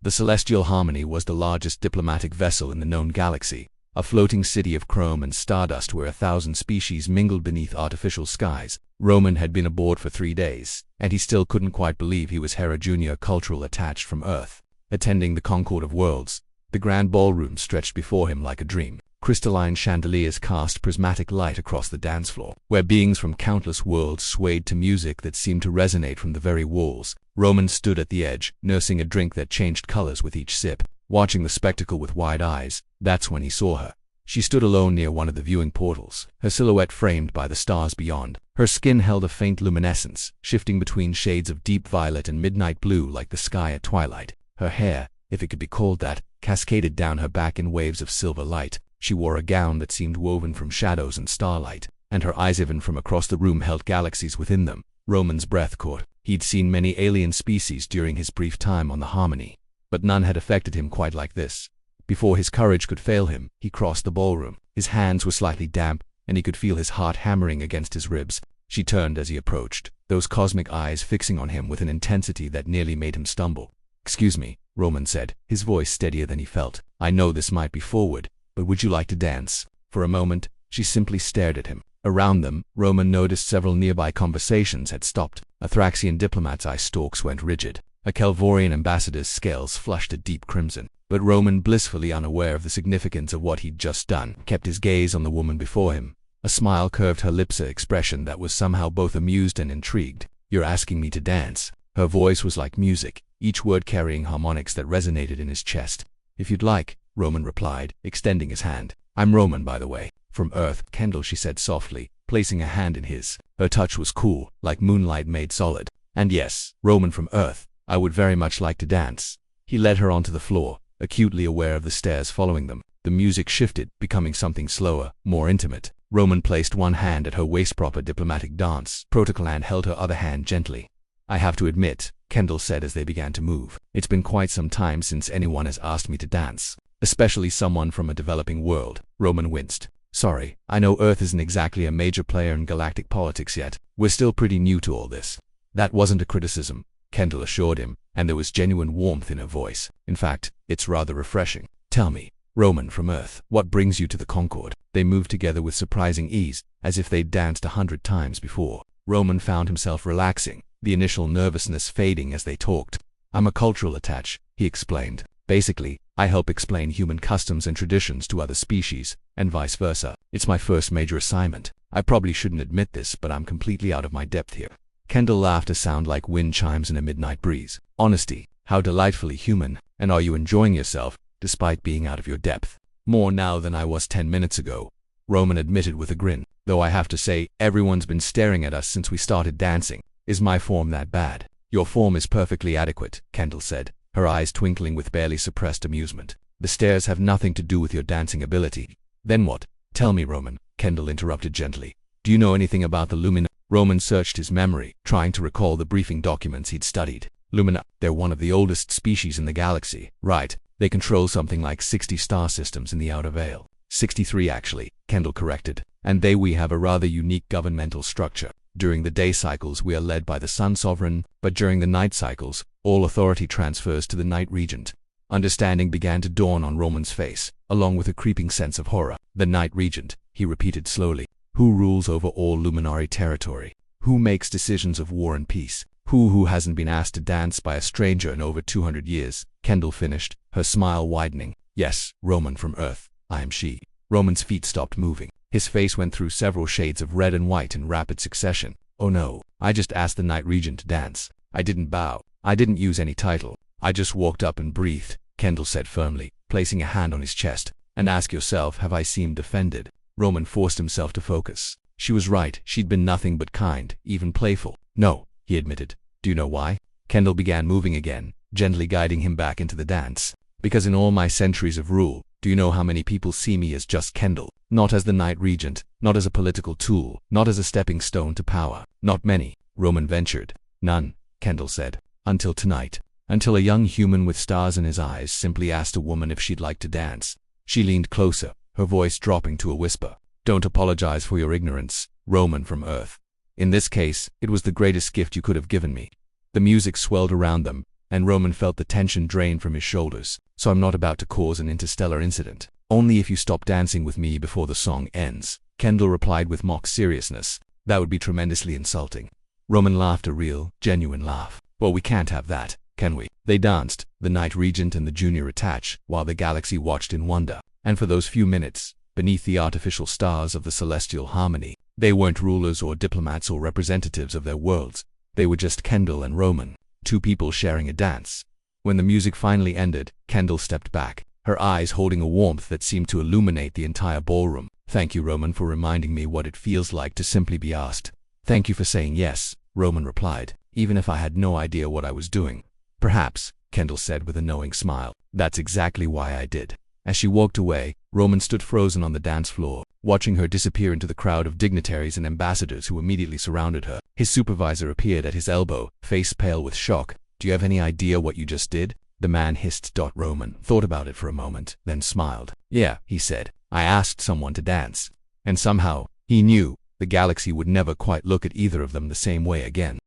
The Celestial Harmony was the largest diplomatic vessel in the known galaxy, a floating city of chrome and stardust where 1,000 species mingled beneath artificial skies. Roman had been aboard for 3 days, and he still couldn't quite believe he was Hera Jr. cultural attached from Earth, attending the Concord of Worlds. The grand ballroom stretched before him like a dream. Crystalline chandeliers cast prismatic light across the dance floor, where beings from countless worlds swayed to music that seemed to resonate from the very walls. Roman stood at the edge, nursing a drink that changed colors with each sip, watching the spectacle with wide eyes. That's when he saw her. She stood alone near one of the viewing portals, her silhouette framed by the stars beyond. Her skin held a faint luminescence, shifting between shades of deep violet and midnight blue like the sky at twilight. Her hair, if it could be called that, cascaded down her back in waves of silver light. She wore a gown that seemed woven from shadows and starlight, and her eyes even from across the room held galaxies within them. Roman's breath caught. He'd seen many alien species during his brief time on the Harmony, but none had affected him quite like this. Before his courage could fail him, he crossed the ballroom. His hands were slightly damp, and he could feel his heart hammering against his ribs. She turned as he approached, those cosmic eyes fixing on him with an intensity that nearly made him stumble. "Excuse me," Roman said, his voice steadier than he felt. "I know this might be forward, but would you like to dance?" For a moment, she simply stared at him. Around them, Roman noticed several nearby conversations had stopped. A Thraxian diplomat's eye stalks went rigid. A Kelvorian ambassador's scales flushed a deep crimson. But Roman, blissfully unaware of the significance of what he'd just done, kept his gaze on the woman before him. A smile curved her lips, an expression that was somehow both amused and intrigued. "You're asking me to dance?" Her voice was like music, each word carrying harmonics that resonated in his chest. "If you'd like," Roman replied, extending his hand. "I'm Roman, by the way. From Earth, Kendall," she said softly, placing a hand in his. Her touch was cool, like moonlight made solid. "And yes, Roman from Earth, I would very much like to dance." He led her onto the floor, acutely aware of the stares following them. The music shifted, becoming something slower, more intimate. Roman placed one hand at her waist, proper diplomatic dance protocol, and held her other hand gently. "I have to admit," Kendall said as they began to move, "it's been quite some time since anyone has asked me to dance, especially someone from a developing world." Roman winced. "Sorry, I know Earth isn't exactly a major player in galactic politics yet. We're still pretty new to all this." "That wasn't a criticism," Kendall assured him, and there was genuine warmth in her voice. "In fact, it's rather refreshing. Tell me, Roman from Earth, what brings you to the Concord?" They moved together with surprising ease, as if they'd danced 100 times before. Roman found himself relaxing, the initial nervousness fading as they talked. "I'm a cultural attaché," he explained. "Basically, I help explain human customs and traditions to other species, and vice versa. It's my first major assignment. I probably shouldn't admit this, but I'm completely out of my depth here." Kendall laughed, a sound like wind chimes in a midnight breeze. "Honesty, how delightfully human. And are you enjoying yourself, despite being out of your depth?" "More now than I was 10 minutes ago," Roman admitted with a grin. "Though I have to say, everyone's been staring at us since we started dancing. Is my form that bad?" "Your form is perfectly adequate," Kendall said, her eyes twinkling with barely suppressed amusement. "The stares have nothing to do with your dancing ability." "Then what?" "Tell me, Roman," Kendall interrupted gently. "Do you know anything about the Lumina?" Roman searched his memory, trying to recall the briefing documents he'd studied. "Lumina, they're one of the oldest species in the galaxy." "Right. They control something like 60 star systems in the Outer Veil." 63 actually, Kendall corrected. "And we have a rather unique governmental structure. During the day cycles we are led by the Sun Sovereign, but during the night cycles, all authority transfers to the Night Regent." Understanding began to dawn on Roman's face, along with a creeping sense of horror. "The Night Regent," he repeated slowly. "Who rules over all Luminary territory? Who makes decisions of war and peace? Who hasn't been asked to dance by a stranger in over 200 years? Kendall finished, her smile widening. "Yes, Roman from Earth, I am she." Roman's feet stopped moving. His face went through several shades of red and white in rapid succession. "Oh no, I just asked the Night Regent to dance. I didn't bow. I didn't use any title. I just walked up and breathed," Kendall said firmly, placing a hand on his chest. "And ask yourself, have I seemed offended?" Roman forced himself to focus. She was right, she'd been nothing but kind, even playful. "No," he admitted. "Do you know why?" Kendall began moving again, gently guiding him back into the dance. "Because in all my centuries of rule, do you know how many people see me as just Kendall? Not as the Night Regent, not as a political tool, not as a stepping stone to power. Not many," Roman ventured. "None," Kendall said. "Until tonight. Until a young human with stars in his eyes simply asked a woman if she'd like to dance." She leaned closer, her voice dropping to a whisper. "Don't apologize for your ignorance, Roman from Earth. In this case, it was the greatest gift you could have given me." The music swelled around them, and Roman felt the tension drain from his shoulders. So I'm not about to cause an interstellar incident. Only if you stop dancing with me before the song ends, Kendall replied with mock seriousness. That would be tremendously insulting. Roman laughed a real, genuine laugh. Well, we can't have that, can we? They danced, the Knight Regent and the Junior attach, while the galaxy watched in wonder. And for those few minutes, beneath the artificial stars of the celestial harmony, they weren't rulers or diplomats or representatives of their worlds. They were just Kendall and Roman, two people sharing a dance. When the music finally ended, Kendall stepped back, her eyes holding a warmth that seemed to illuminate the entire ballroom. Thank you, Roman, for reminding me what it feels like to simply be asked. Thank you for saying yes, Roman replied, even if I had no idea what I was doing. Perhaps, Kendall said with a knowing smile. That's exactly why I did. As she walked away, Roman stood frozen on the dance floor, watching her disappear into the crowd of dignitaries and ambassadors who immediately surrounded her. His supervisor appeared at his elbow, face pale with shock. Do you have any idea what you just did? The man hissed. Roman thought about it for a moment, then smiled. Yeah, he said. I asked someone to dance. And somehow, he knew, the galaxy would never quite look at either of them the same way again.